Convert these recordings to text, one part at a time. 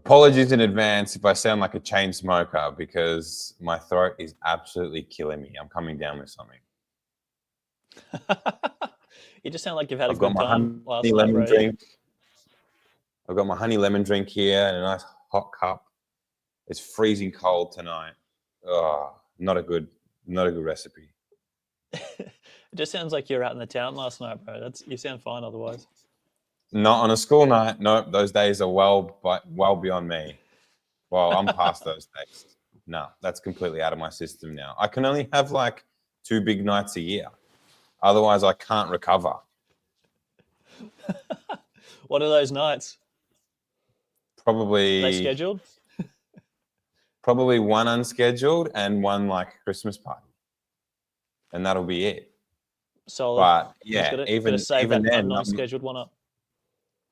Apologies in advance if I sound like a chain smoker because my throat is absolutely killing me. I'm coming down with something. You just sound like you've had I've a got good my time honey last night, lemon bro. drink. I've got my honey lemon drink here in a nice hot cup. It's freezing cold tonight. Oh, not a good recipe. It just sounds like you're out in the town last night, bro. You sound fine otherwise. Not on a school night. Nope, those days are well beyond me. Well, I'm past those days. No, that's completely out of my system now. I can only have like 2 big nights a year. Otherwise, I can't recover. What are those nights? Probably Are they scheduled? Probably one unscheduled and one like Christmas party, and that'll be it. Solid. But yeah, gotta save even that then, non-scheduled one up.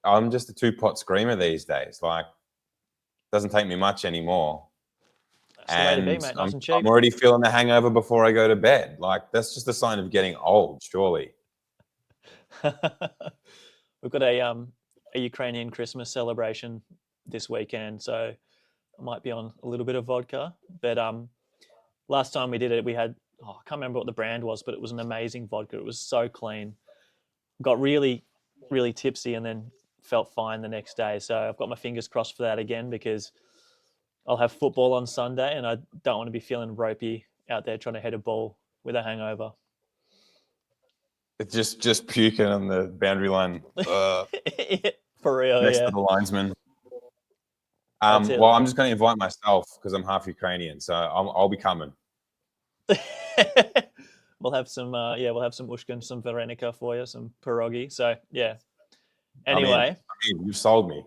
I'm just a 2-pot screamer these days. Like, doesn't take me much anymore. That's the way to be, mate. Nice and cheap. I'm already feeling the hangover before I go to bed. Like, that's just a sign of getting old, surely. We've got a Ukrainian Christmas celebration this weekend, so I might be on a little bit of vodka. But last time we did it, we had I can't remember what the brand was, but it was an amazing vodka. It was so clean. Got really, really tipsy, and then felt fine the next day. So I've got my fingers crossed for that again because I'll have football on Sunday, and I don't want to be feeling ropey out there trying to head a ball with a hangover. It's just puking on the boundary line. For real, next yeah. to the linesman. Well, I'm just going to invite myself because I'm half Ukrainian, so I'll be coming. We'll have some ushka, some varenika for you, some pierogi. So yeah. Anyway, you've sold me.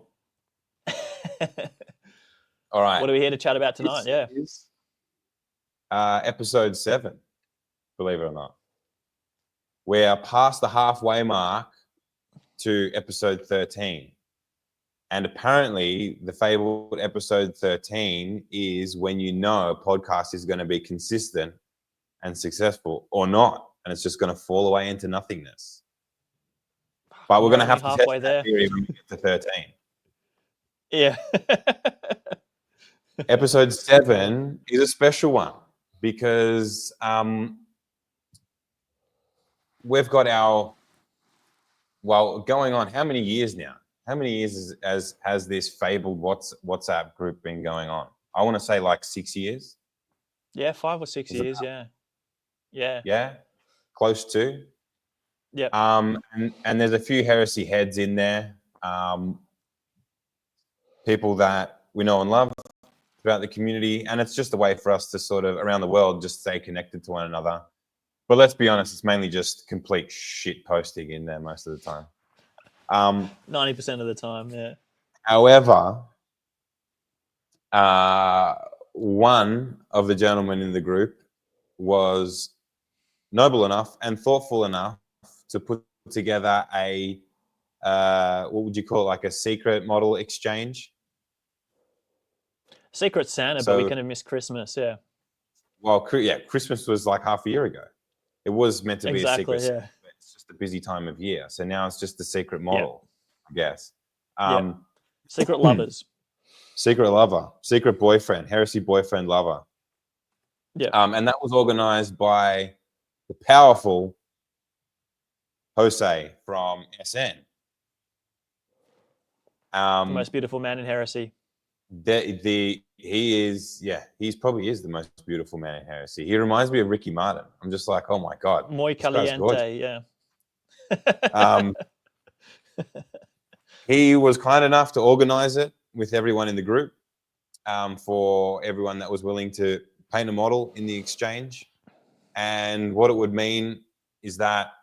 All right. What are we here to chat about tonight? This is, episode 7, believe it or not. We're past the halfway mark to episode 13. And apparently the fabled episode 13 is when you know a podcast is going to be consistent and successful or not. And it's just going to fall away into nothingness. But we're going to have to test that theory when we get to 13. Yeah. Episode 7 is a special one because we've got going on how many years now? How many years has this fabled WhatsApp group been going on? I want to say like 6 years. Yeah, 5 or 6 years. Yeah. Yeah, close to. Yeah. And there's a few heresy heads in there. People that we know and love throughout the community, and it's just a way for us to sort of around the world just stay connected to one another. But let's be honest, it's mainly just complete shit posting in there most of the time. 90% of the time, yeah. However, one of the gentlemen in the group was noble enough and thoughtful enough to put together a what would you call it, like a secret model exchange? Secret Santa, but we kind of missed Christmas, yeah. Well, yeah, Christmas was like half a year ago. It was meant to be a secret Santa, but it's just a busy time of year. So now it's just a secret model, I guess. Secret lovers. Secret lover, secret boyfriend, heresy boyfriend lover. Yeah. And that was organized by the powerful Jose from SN. The most beautiful man in heresy. He's probably the most beautiful man in heresy. He reminds me of Ricky Martin. I'm just like, oh my God. Muy caliente, yeah. He was kind enough to organize it with everyone in the group, for everyone that was willing to paint a model in the exchange. And what it would mean is that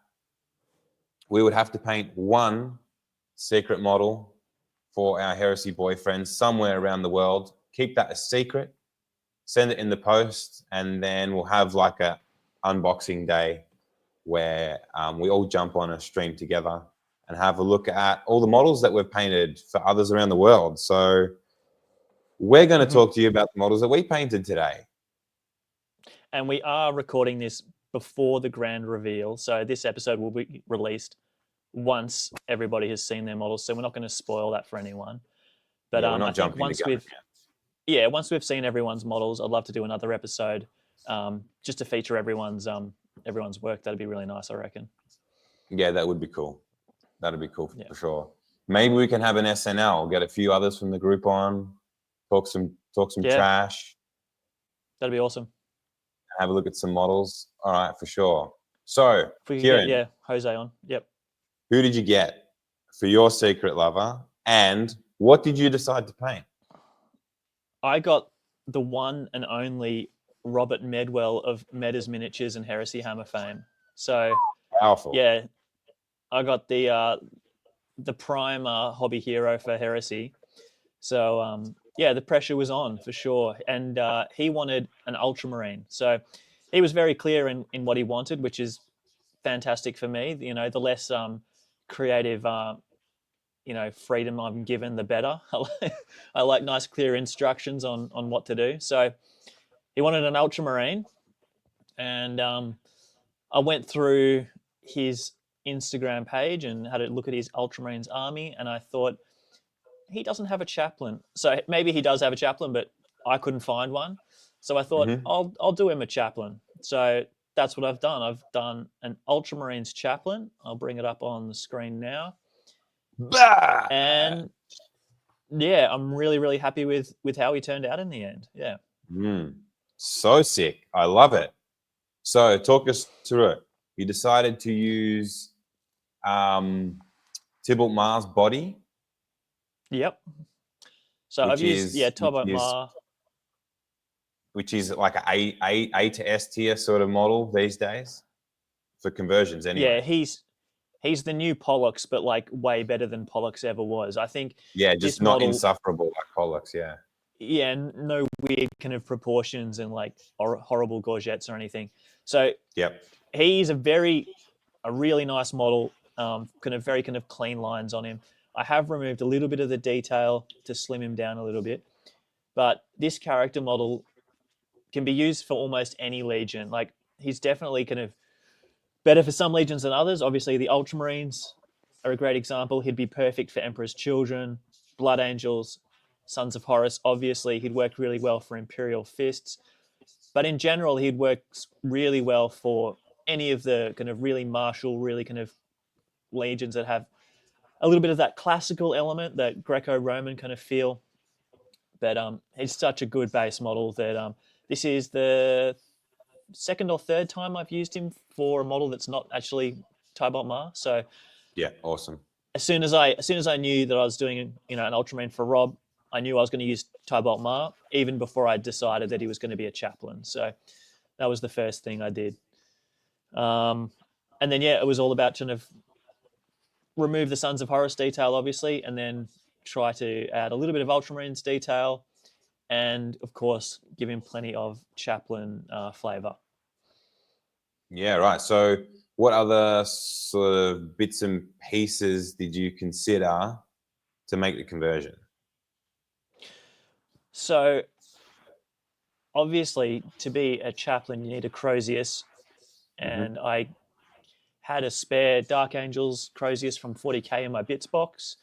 we would have to paint one secret model for our heresy boyfriends somewhere around the world. Keep that a secret, send it in the post, and then we'll have like a unboxing day where we all jump on a stream together and have a look at all the models that we've painted for others around the world. So we're going to talk to you about the models that we painted today. And we are recording this before the grand reveal. So this episode will be released once everybody has seen their models. So we're not going to spoil that for anyone. But Yeah, we're not I think jumping the gun. once we've seen everyone's models, I'd love to do another episode just to feature everyone's work. That'd be really nice, I reckon. Yeah, that would be cool. That'd be cool for sure. Maybe we can have an SNL, get a few others from the group on, talk some trash. That'd be awesome. Have a look at some models. All right, for sure. So, If we could Kieran, get Jose on. Yep. who did you get for your secret lover, and what did you decide to paint? I got the one and only Robert Medwell of Metas Miniatures and Heresy Hammer fame. So Powerful. yeah, I got the prime hobby hero for Heresy. So the pressure was on for sure, and he wanted an Ultramarine. So he was very clear in what he wanted, which is fantastic for me. You know, the less creative freedom I'm given, the better. I like nice, clear instructions on what to do. So he wanted an Ultramarine, and I went through his Instagram page and had a look at his Ultramarines army, and I thought, he doesn't have a chaplain. So maybe he does have a chaplain, but I couldn't find one. So I thought, I'll do him a chaplain. So that's what I've done. I've done an Ultramarines chaplain. I'll bring it up on the screen now. Bah! And yeah, I'm really, really happy with how he turned out in the end. Yeah. So sick. I love it. So talk us through it. You decided to use Tybalt Mar's body. Yep. So I've used Tybalt Mar, which is like a to S tier sort of model these days for conversions. Anyway. Yeah, he's the new Pollux, but like way better than Pollux ever was. I think. Yeah, just not insufferable like Pollux. Yeah. Yeah, no weird kind of proportions and like horrible gorgettes or anything. So he's a really nice model. Very clean lines on him. I have removed a little bit of the detail to slim him down a little bit, but this character model can be used for almost any legion. Like, he's definitely kind of better for some legions than others. Obviously, the Ultramarines are a great example. He'd be perfect for Emperor's Children, Blood Angels, Sons of Horus. Obviously, he'd work really well for Imperial Fists. But in general, he'd work really well for any of the kind of really martial, really kind of legions that have a little bit of that classical element, that Greco-Roman kind of feel. But he's such a good base model that this is the second or third time I've used him for a model that's not actually Tybalt Mar. So yeah, awesome. As soon as I knew that I was doing an Ultramarine for Rob, I knew I was going to use Tybalt Mar even before I decided that he was going to be a chaplain. So that was the first thing I did. And then it was all about kind of remove the Sons of Horus detail, obviously, and then try to add a little bit of Ultramarines detail, and of course give him plenty of chaplain flavor. Yeah, right. So what other sort of bits and pieces did you consider to make the conversion? So obviously, to be a chaplain, you need a Crozius, and I had a spare Dark Angels Crozius from 40k in my bits box.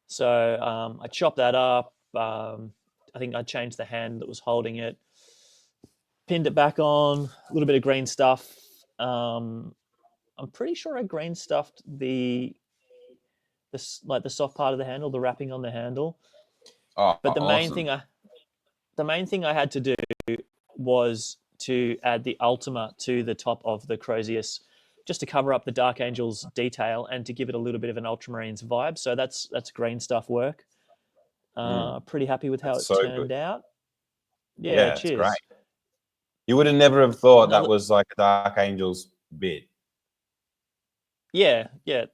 So I chopped that up. I think I changed the hand that was holding it, pinned it back on, a little bit of green stuff. I'm pretty sure I green stuffed the soft part of the handle, the wrapping on the handle. Oh, but the awesome. main thing I had to do was to add the Ultima to the top of the Crozius, just to cover up the Dark Angels detail and to give it a little bit of an Ultramarines vibe. So that's green stuff work. Pretty happy with how it turned out. Yeah, cheers. It's great. You would have never have thought that was like a Dark Angels bit. Yeah.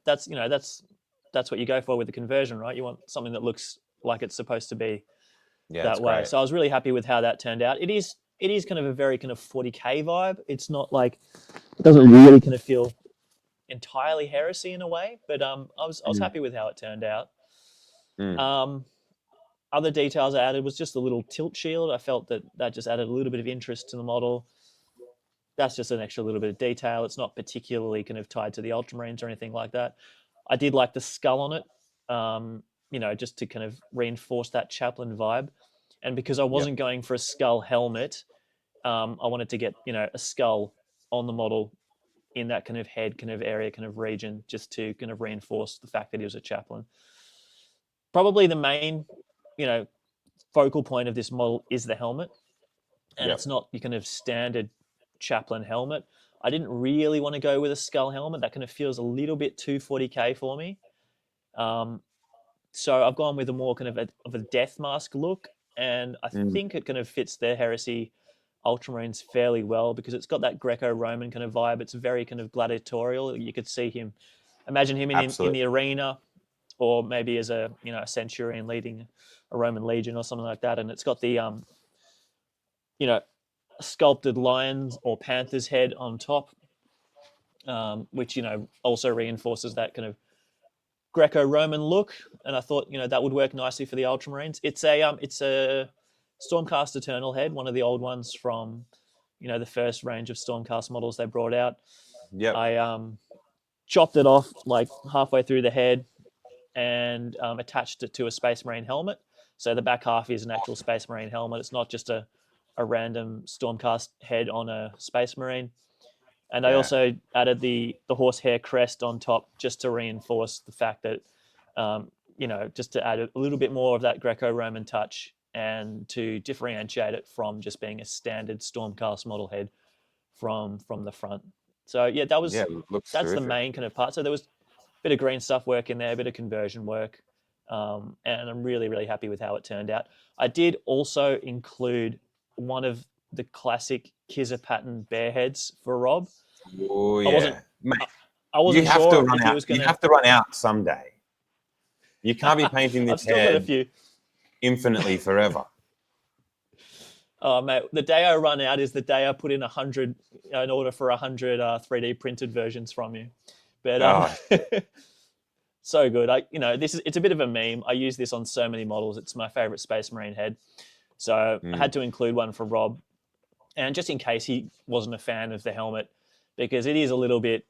That's what you go for with the conversion, right? You want something that looks like it's supposed to be that way. Great. So I was really happy with how that turned out. It is kind of a very kind of 40k vibe. It's not like, it doesn't really kind of feel entirely heresy in a way, but I was happy with how it turned out. Other details I added was just a little tilt shield. I felt that just added a little bit of interest to the model. That's just an extra little bit of detail. It's not particularly kind of tied to the Ultramarines or anything like that. I did like the skull on it. just to kind of reinforce that chaplain vibe. And because I wasn't going for a skull helmet, I wanted to get, a skull on the model in that kind of head kind of area, kind of region, just to kind of reinforce the fact that he was a chaplain. Probably the main, focal point of this model is the helmet. And it's not your kind of standard chaplain helmet. I didn't really want to go with a skull helmet. That kind of feels a little bit too 40k for me. So I've gone with a more kind of a death mask look, and I think it kind of fits the Heresy Ultramarines fairly well because it's got that Greco-Roman kind of vibe. It's very kind of gladiatorial. You could see him, imagine him in the arena, or maybe as a a centurion leading a Roman legion or something like that. And it's got the sculpted lions or panther's head on top, which also reinforces that kind of Greco-Roman look. And I thought that would work nicely for the Ultramarines. It's a Stormcast Eternal head, one of the old ones from the first range of Stormcast models they brought out. I chopped it off like halfway through the head and attached it to a Space Marine helmet. So the back half is an actual Space Marine helmet. It's not just a random Stormcast head on a Space Marine. And I also added the horsehair crest on top just to reinforce the fact that, just to add a little bit more of that Greco-Roman touch and to differentiate it from just being a standard Stormcast model head from the front. So that's terrific. The main kind of part. So there was a bit of green stuff work in there, a bit of conversion work, and I'm really, really happy with how it turned out. I did also include one of the classic Kizza pattern bear heads for Rob. Oh yeah, I wasn't sure if he was going to. You have to run out someday. You can't be painting this head infinitely forever. Oh mate, the day I run out is the day I put in 100 an order for 100 3D printed versions from you. But so good. It's a bit of a meme. I use this on so many models. It's my favorite Space Marine head. So I had to include one for Rob, and just in case he wasn't a fan of the helmet, because it is a little bit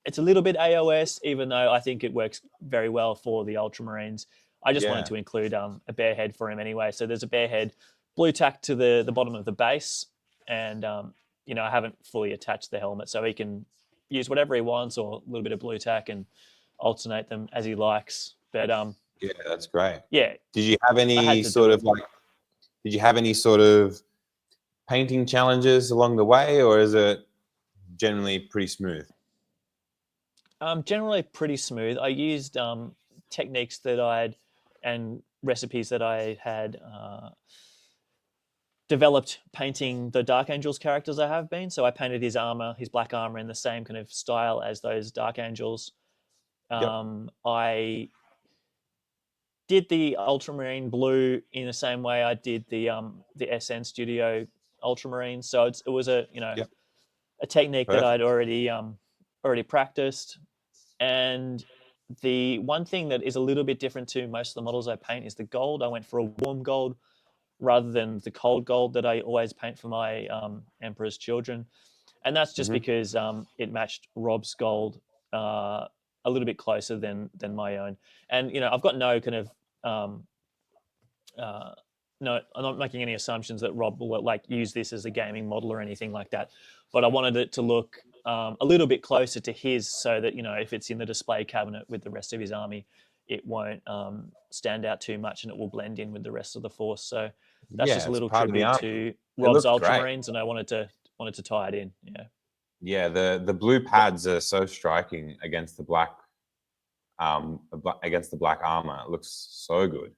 AOS, even though I think it works very well for the Ultramarines. I just wanted to include a bear head for him anyway. So there's a bear head, blue tack to the bottom of the base, and I haven't fully attached the helmet, so he can use whatever he wants or a little bit of blue tack and alternate them as he likes. But that's great. Yeah. Did you have any sort of painting challenges along the way, or is it generally pretty smooth? Generally pretty smooth. I used techniques and recipes that I had developed painting the Dark Angels characters I have been. So I painted his black armor in the same kind of style as those Dark Angels. I did the Ultramarine blue in the same way I did the SN Studio Ultramarine. So it was a technique that I'd already practiced. And the one thing that is a little bit different to most of the models I paint is the gold. I went for a warm gold rather than the cold gold that I always paint for my Emperor's Children. And that's just because it matched Rob's gold a little bit closer than my own. And, I've got no kind of, no, I'm not making any assumptions that Rob will use this as a gaming model or anything like that. But I wanted it to look a little bit closer to his, so that if it's in the display cabinet with the rest of his army, it won't stand out too much and it will blend in with the rest of the force. So that's just a little tribute to Rob's Ultramarines, and I wanted to tie it in. The blue pads are so striking against the black armor. It looks so good.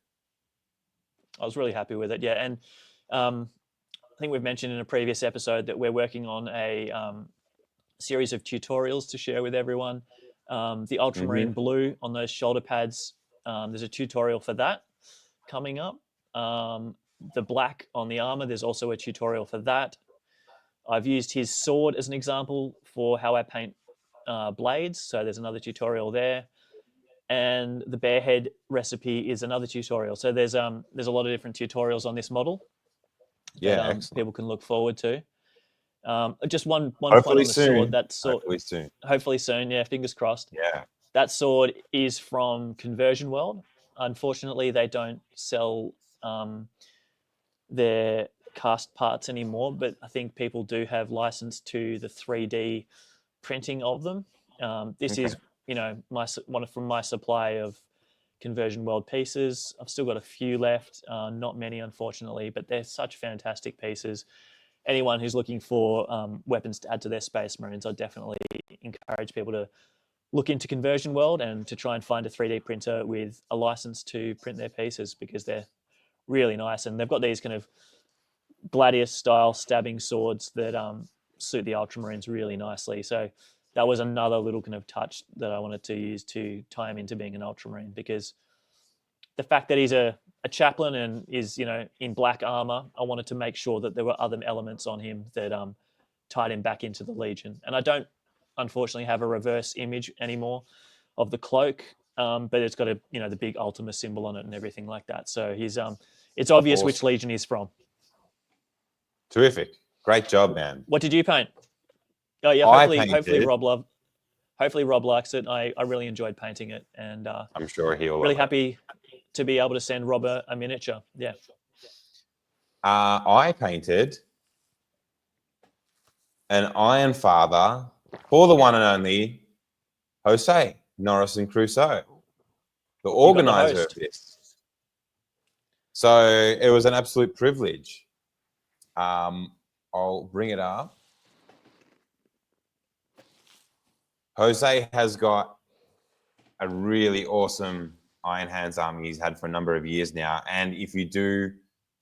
I was really happy with it. And I think we've mentioned in a previous episode that we're working on a series of tutorials to share with everyone. The Ultramarine blue on those shoulder pads, there's a tutorial for that coming up. The black on the armor, there's also a tutorial for that. I've used his sword as an example for how I paint blades, so there's another tutorial there. And the bear head recipe is another tutorial. So there's a lot of different tutorials on this model that people can look forward to. Just one point on the sword. Hopefully soon. Yeah, fingers crossed. Yeah. That sword is from Conversion World. Unfortunately, they don't sell their cast parts anymore, but I think people do have license to the 3D printing of them. This Okay. is, from my supply of Conversion World pieces. I've still got a few left, not many, unfortunately, but they're such fantastic pieces. Anyone who's looking for weapons to add to their Space Marines, I definitely encourage people to look into Conversion World and to try and find a 3D printer with a license to print their pieces, because they're really nice. And they've got these kind of gladius style stabbing swords that suit the Ultramarines really nicely. So that was another little kind of touch that I wanted to use to tie him into being an Ultramarine, because the fact that he's a chaplain and is, in black armor, I wanted to make sure that there were other elements on him that tied him back into the Legion. And I don't, unfortunately, have a reverse image anymore of the cloak, but it's got the big Ultima symbol on it and everything like that. So he's it's obvious Awesome. which Legion he's from. Terrific. Great job, man. What did you paint? Oh yeah, hopefully Rob likes it. I really enjoyed painting it, and I'm sure he'll really love it. happy to be able to send Rob a miniature. Yeah. I painted an Iron Father for the one and only Jose Norris and Crusoe, the organizer of this. So it was an absolute privilege. I'll bring it up. Jose has got a really awesome Iron Hands army he's had for a number of years now. And if you do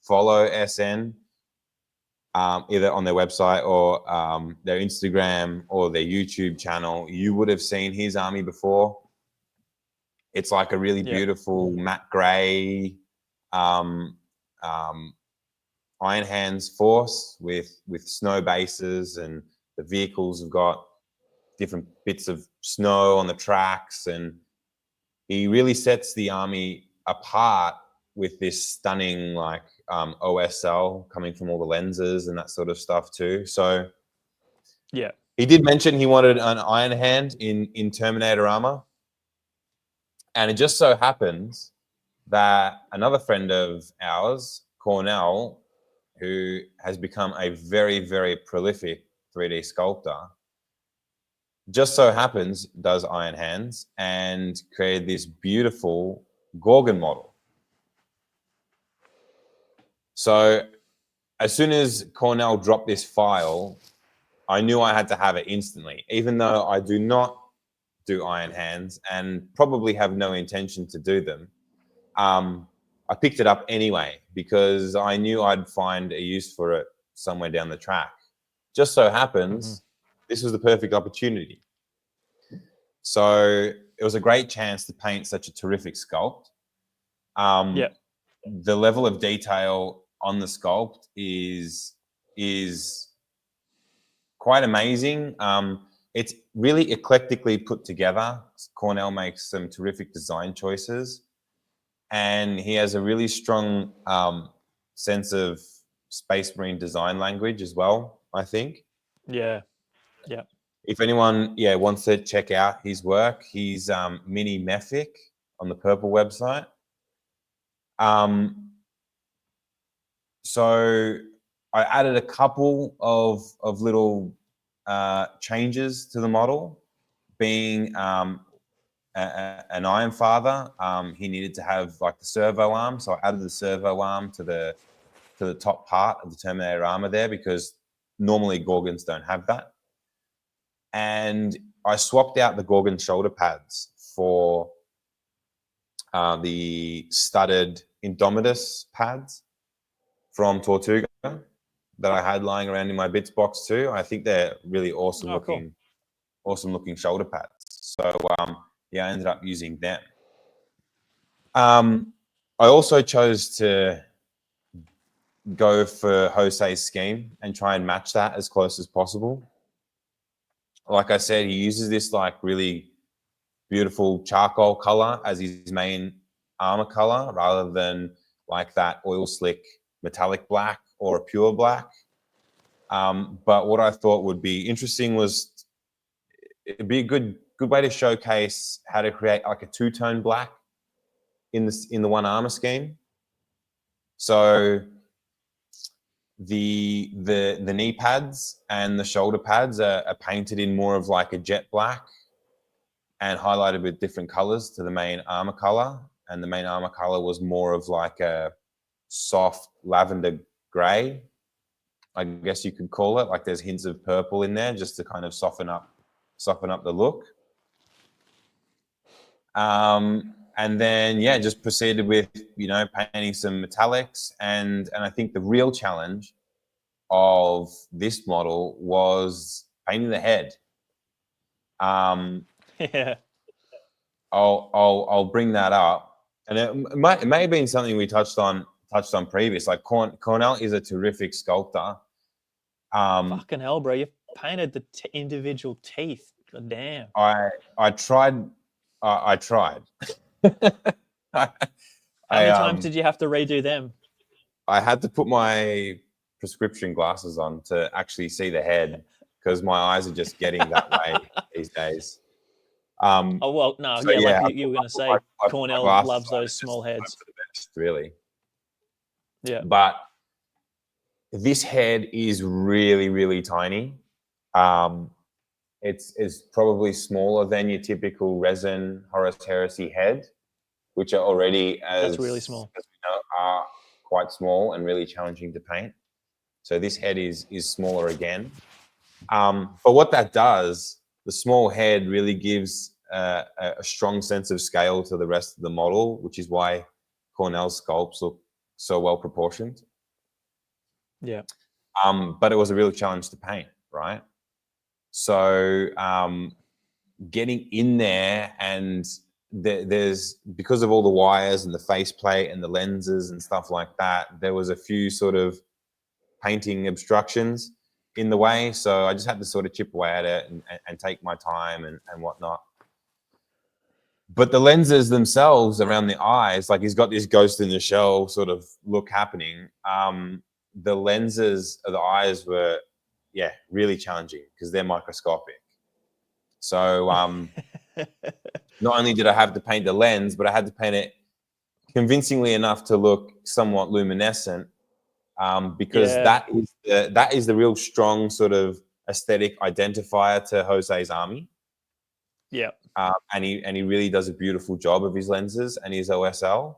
follow SN, either on their website or their Instagram or their YouTube channel, you would have seen his army before. It's like a really beautiful matte gray Iron Hands force with snow bases, and the vehicles have got different bits of snow on the tracks, and he really sets the army apart with this stunning OSL coming from all the lenses and that sort of stuff too. So yeah, he did mention he wanted an Iron Hand in Terminator armor, and it just so happens that another friend of ours, Cornell, who has become a very, very prolific 3D sculptor, just so happens does Iron Hands and created this beautiful Gorgon model. So as soon as Cornell dropped this file, I knew I had to have it instantly, even though I do not do Iron Hands and probably have no intention to do them. I picked it up anyway because I knew I'd find a use for it somewhere down the track. Just so happens this was the perfect opportunity. So it was a great chance to paint such a terrific sculpt. The level of detail on the sculpt is quite amazing. It's really eclectically put together. Cornell makes some terrific design choices, and he has a really strong sense of Space Marine design language as well, I think. Yeah. If anyone wants to check out his work, he's Mini Mephic on the Purple website. So I added a couple of little changes to the model. Being an Iron Father, he needed to have like the servo arm, so I added the servo arm to the top part of the Terminator armor there, because normally Gorgons don't have that. And I swapped out the Gorgon shoulder pads for the studded Indomitus pads from Tortuga that I had lying around in my bits box too. I think they're really awesome looking shoulder pads. So I ended up using them. I also chose to go for Jose's scheme and try and match that as close as possible. Like I said, he uses this like really beautiful charcoal color as his main armor color, rather than like that oil slick metallic black or a pure black. But what I thought would be interesting was it'd be a good way to showcase how to create like a two-tone black in the one armor scheme. So the knee pads and the shoulder pads are painted in more of like a jet black and highlighted with different colors to the main armor color. And the main armor color was more of like a soft lavender gray, I guess you could call it. Like there's hints of purple in there just to kind of soften up the look. And then just proceeded with painting some metallics, and I think the real challenge of this model was painting the head. Yeah. I'll bring that up, and it may have been something we touched on previous. Like Cornell is a terrific sculptor. Fucking hell, bro! You painted the individual teeth. God damn. I tried. I tried. How many times did you have to redo them? I had to put my prescription glasses on to actually see the head because my eyes are just getting that way these days. Oh well, no, so like you were going to say, Cornell loves those small heads. Best, really. Yeah. But this head is really, really tiny. It's probably smaller than your typical resin Horus Heresy head, which are already that's really small. As we know, are quite small and really challenging to paint. So this head is smaller again. But what that does, the small head really gives a strong sense of scale to the rest of the model, which is why Cornell's sculpts look so well proportioned. Yeah. But it was a real challenge to paint, right? So getting in there, and there's, because of all the wires and the faceplate and the lenses and stuff like that, there was a few sort of painting obstructions in the way. So I just had to sort of chip away at it and take my time and whatnot. But the lenses themselves around the eyes, like he's got this ghost in the shell sort of look happening. The lenses of the eyes were, really challenging because they're microscopic. So not only did I have to paint the lens, but I had to paint it convincingly enough to look somewhat luminescent, because that is the real strong sort of aesthetic identifier to Jose's army. Yeah. And he really does a beautiful job of his lenses and his OSL.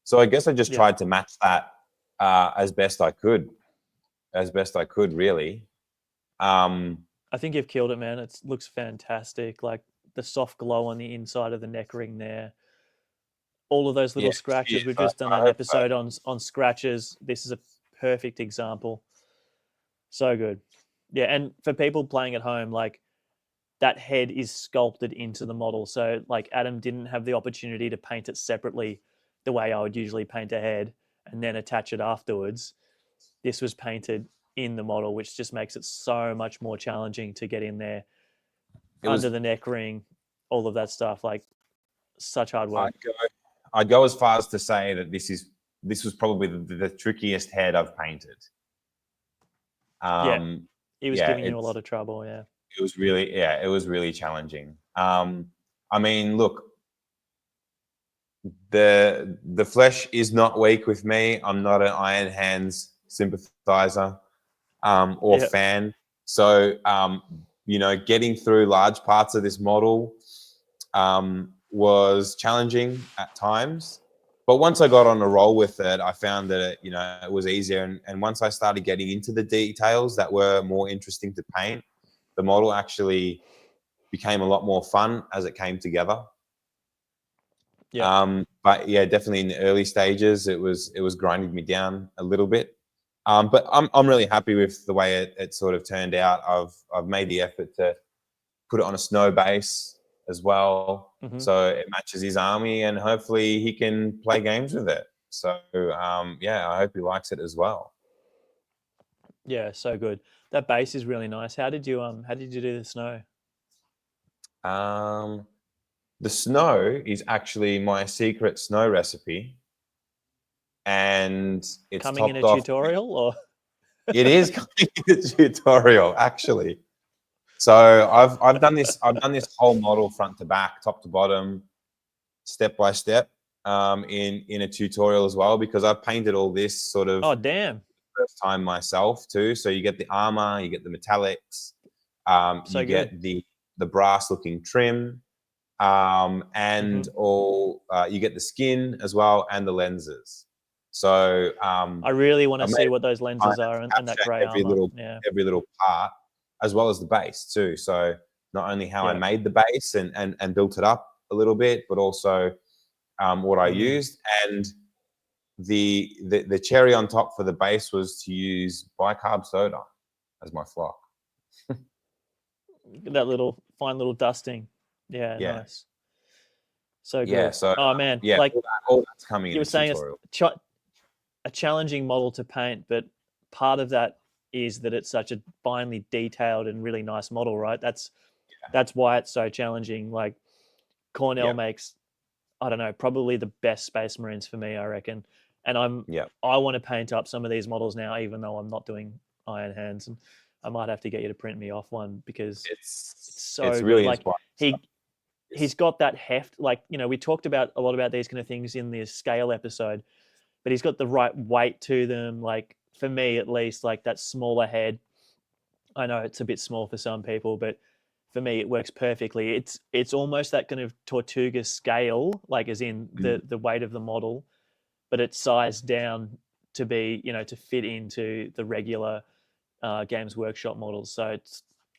So I guess I just tried to match that as best I could, really. I think you've killed it, man. It looks fantastic. Like the soft glow on the inside of the neck ring there. All of those little scratches. We've just done an episode on scratches. This is a perfect example. So good. Yeah, and for people playing at home, like that head is sculpted into the model. So like Adam didn't have the opportunity to paint it separately the way I would usually paint a head and then attach it afterwards. This was painted in the model, which just makes it so much more challenging to get in there. Under the neck ring, all of that stuff, like such hard work. I'd go as far as to say that this was probably the trickiest head I've painted. He was giving you a lot of trouble. Yeah. It was really challenging. I mean, look, the flesh is not weak with me. I'm not an Iron Hands sympathizer or fan. So, getting through large parts of this model was challenging at times. But once I got on a roll with it, I found that it was easier. And once I started getting into the details that were more interesting to paint, the model actually became a lot more fun as it came together. Yeah. But definitely in the early stages, it was grinding me down a little bit. But I'm really happy with the way it sort of turned out. I've made the effort to put it on a snow base as well, so it matches his army, and hopefully he can play games with it. So I hope he likes it as well. Yeah, so good. That base is really nice. How did you do the snow? The snow is actually my secret snow recipe, and it's coming in a tutorial, or it is coming in a tutorial actually. So I've done this whole model front to back, top to bottom, step by step. in a tutorial as well, because I've painted all this sort of Oh, damn. first time myself too. So you get the armor, you get the metallics, So you good. get the brass looking trim, and all you get the skin as well and the lenses. So I really want to I've see made what those lenses are and that capture grey armor. every little part, as well as the base too. So not only how I made the base and built it up a little bit, but also what I used. And the cherry on top for the base was to use bicarb soda as my flock. That little fine little dusting. Yeah, Yeah. nice. So good. Yeah. So oh man, yeah, like all that's coming in you were the saying, tutorial. it's a challenging model to paint, but part of that is that it's such a finely detailed and really nice model, right? That's why it's so challenging. Like Cornell makes, I don't know, probably the best Space Marines for me, I reckon. And I want to paint up some of these models now, even though I'm not doing Iron Hands. And I might have to get you to print me off one because it's so good. Really like inspiring. he's got that heft. Like, we talked about a lot about these kind of things in the scale episode, but he's got the right weight to them. Like for me, at least, like that smaller head. I know it's a bit small for some people, but for me, it works perfectly. It's almost that kind of Tortuga scale, like as in the weight of the model, but it's sized down to be, to fit into the regular Games Workshop models. So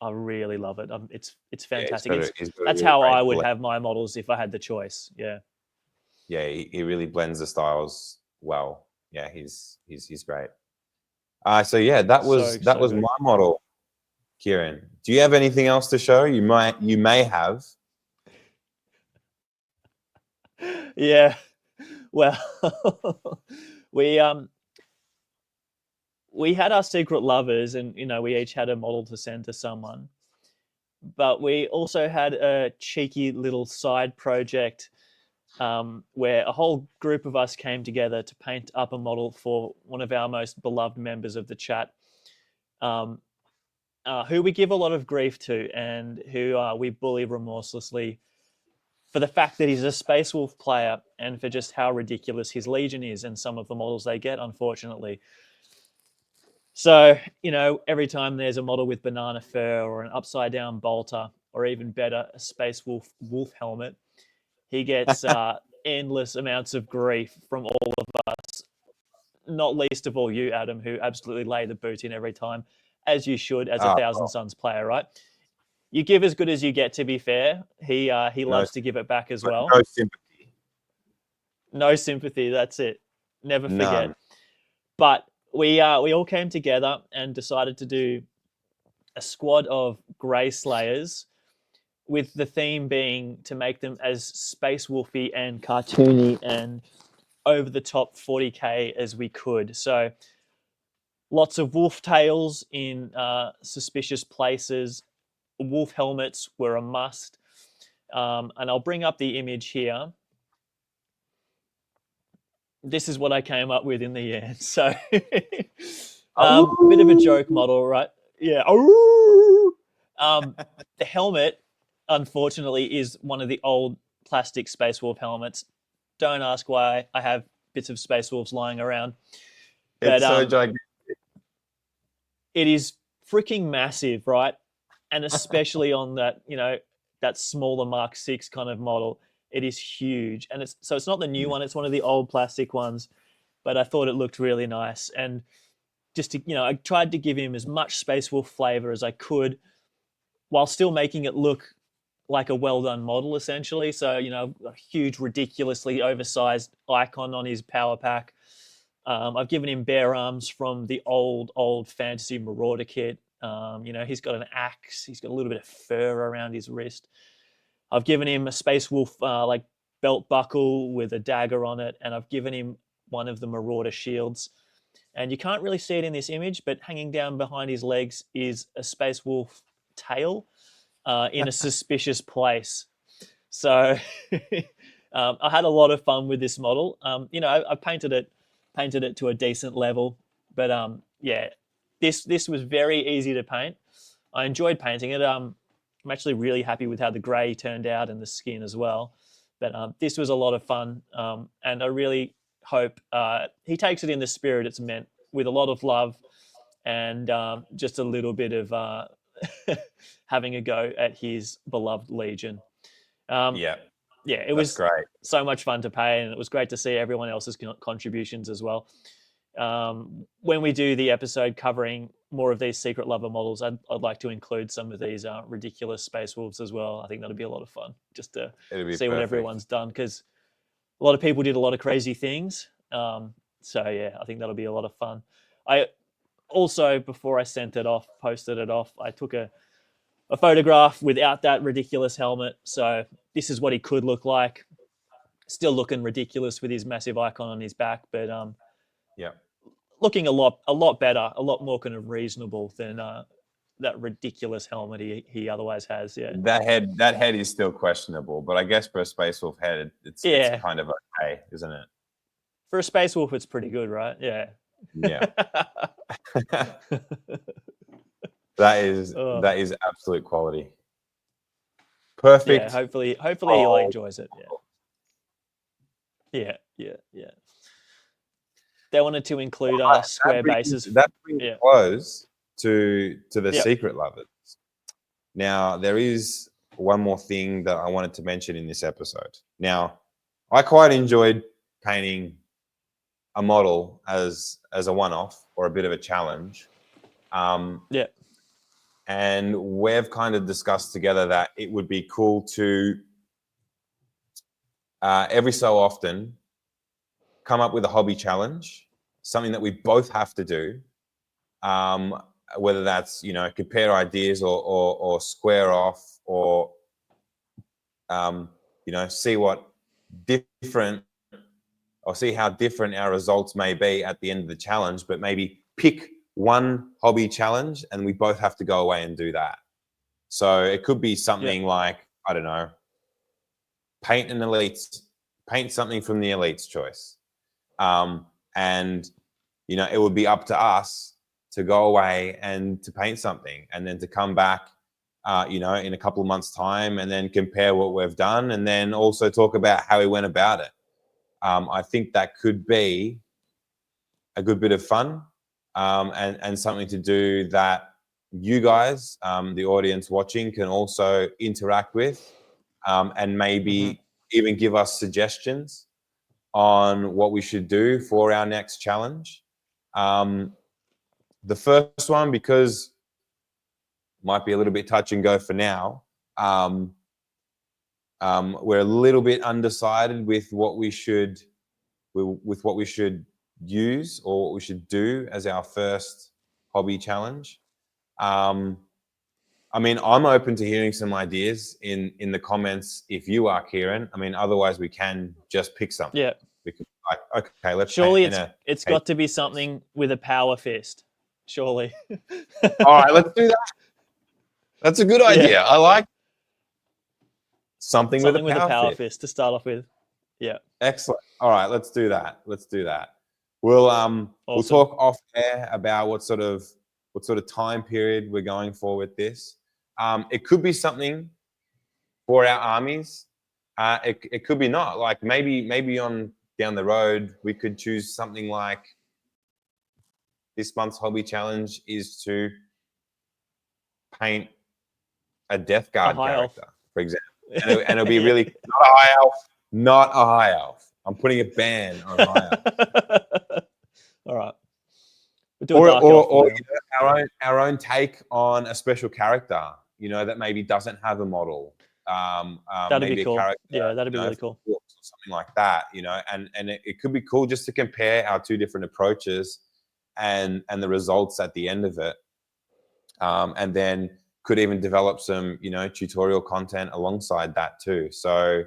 I really love it. It's fantastic. That's how I would have my models if I had the choice. Yeah. Yeah, he really blends the styles well. Yeah, he's great. So yeah, that was good. my model. Kieran, do you have anything else to show? You may have. Yeah. Well, we had our secret lovers, and we each had a model to send to someone. But we also had a cheeky little side project where a whole group of us came together to paint up a model for one of our most beloved members of the chat, who we give a lot of grief to and who we bully remorselessly for the fact that he's a Space Wolf player and for just how ridiculous his Legion is and some of the models they get, unfortunately. So, every time there's a model with banana fur or an upside down bolter, or even better, a Space Wolf helmet, he gets endless amounts of grief from all of us, not least of all you, Adam, who absolutely lay the boot in every time, as you should as a Thousand Suns player, right? You give as good as you get, to be fair. He loves to give it back as well. No sympathy. No sympathy, that's it. Never forget. None. But we all came together and decided to do a squad of Grey Slayers, with the theme being to make them as Space Wolfy and cartoony and over the top 40k as we could. So lots of wolf tails in suspicious places. Wolf helmets were a must. And I'll bring up the image here. This is what I came up with in the end. So bit of a joke model, right? Yeah. The helmet, unfortunately, is one of the old plastic Space Wolf helmets. Don't ask why I have bits of Space Wolves lying around. But, it's so gigantic. It is freaking massive, right? And especially on that, that smaller Mark 6 kind of model, it is huge. And it's not the new one, it's one of the old plastic ones. But I thought it looked really nice. And just to, I tried to give him as much Space Wolf flavor as I could, while still making it look like a well-done model, essentially. So, a huge, ridiculously oversized icon on his power pack. I've given him bare arms from the old Fantasy Marauder kit. He's got an axe. He's got a little bit of fur around his wrist. I've given him a Space Wolf like belt buckle with a dagger on it, and I've given him one of the Marauder shields. And you can't really see it in this image, but hanging down behind his legs is a Space Wolf tail in a suspicious place. So I had a lot of fun with this model. I painted it to a decent level, but this was very easy to paint. I enjoyed painting it. I'm actually really happy with how the grey turned out and the skin as well. But this was a lot of fun, and I really hope he takes it in the spirit it's meant, with a lot of love and just a little bit of having a go at his beloved Legion. Yeah, it that's was great. so much fun to pay, and it was great to see everyone else's contributions as well. When we do the episode covering more of these secret lover models, I'd like to include some of these ridiculous Space Wolves as well. I think that'll be a lot of fun, just to see what everyone's done, because a lot of people did a lot of crazy things. So yeah, I think that'll be a lot of fun. I also, before I posted it off, I took a photograph without that ridiculous helmet. So this is what he could look like. Still looking ridiculous with his massive icon on his back, but yeah, looking a lot better, a lot more kind of reasonable than that ridiculous helmet he otherwise has. Yeah, that head is still questionable, but I guess for a Space Wolf head, it's kind of okay, isn't it? For a Space Wolf, it's pretty good, right? Yeah. Yeah. That is absolute quality. Perfect. Yeah, hopefully he enjoys it. Yeah. They wanted to include square bases. That brings close to the secret lovers. Now, there is one more thing that I wanted to mention in this episode. Now, I quite enjoyed painting a model as a one-off or a bit of a challenge. And we've kind of discussed together that it would be cool to every so often come up with a hobby challenge, something that we both have to do, whether that's, compare ideas or square off, or see what different, or see how different our results may be at the end of the challenge, but maybe pick one hobby challenge and we both have to go away and do that. So it could be something like, I don't know, paint something from the Elite's choice. And, it would be up to us to go away and to paint something, and then to come back, in a couple of months' time, and then compare what we've done, and then also talk about how we went about it. I think that could be a good bit of fun, and something to do that you guys, the audience watching, can also interact with, and maybe even give us suggestions on what we should do for our next challenge. The first one, because might be a little bit touch and go for now, we're a little bit undecided with what we should use or what we should do as our first hobby challenge. I'm open to hearing some ideas in the comments if you are, Kieran. Otherwise we can just pick something. Yeah. We could okay, let's surely it's got to be something with a power fist. Surely. All right, let's do that. That's a good idea. Yeah. I like something with a power fist to start off with. Yeah. Excellent. All right, let's do that. We'll we'll talk off air about what sort of time period we're going for with this. It could be something for our armies. It could be not. Like maybe on down the road we could choose something like this month's hobby challenge is to paint a Death Guard character, for example, and it'll be really not a high elf. I'm putting a ban on high elf. All right. Or our own take on a special character, that maybe doesn't have a model. That'd be cool. That'd be really cool. Something like that, and it could be cool just to compare our two different approaches and the results at the end of it. And then could even develop some, tutorial content alongside that too. So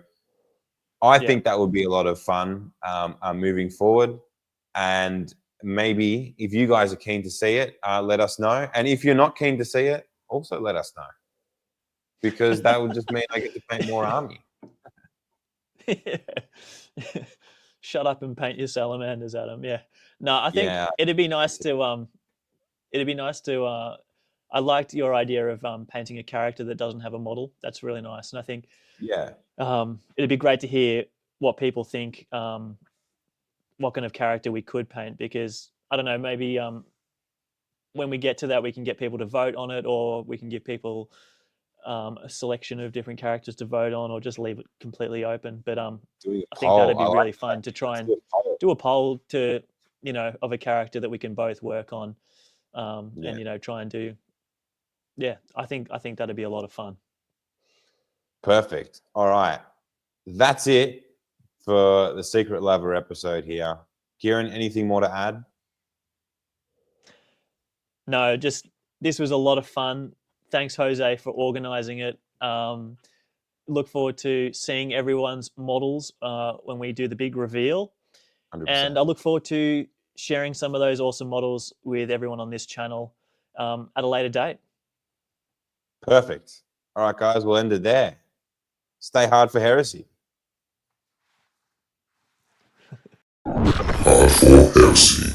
I think that would be a lot of fun moving forward. And maybe if you guys are keen to see it, let us know. And if you're not keen to see it, also let us know. Because that would just mean I get to paint more army. Shut up and paint your salamanders, Adam. Yeah. No, I think it'd be nice to I liked your idea of painting a character that doesn't have a model. That's really nice. And I think Yeah. It'd be great to hear what people think, what kind of character we could paint, because I don't know, maybe when we get to that, we can get people to vote on it, or we can give people a selection of different characters to vote on, or just leave it completely open. But Doing a I think that'd poll. be I like really fun to try and do a poll. do a poll to, of a character that we can both work on, Yeah. and try and do. Yeah, I think that'd be a lot of fun. Perfect. All right. That's it for the Secret Lover episode here. Kieran, anything more to add? No, just this was a lot of fun. Thanks, Jose, for organizing it. Look forward to seeing everyone's models when we do the big reveal. 100%. And I look forward to sharing some of those awesome models with everyone on this channel at a later date. Perfect. All right, guys, we'll end it there. Stay hard for heresy. Hardcore Heresy.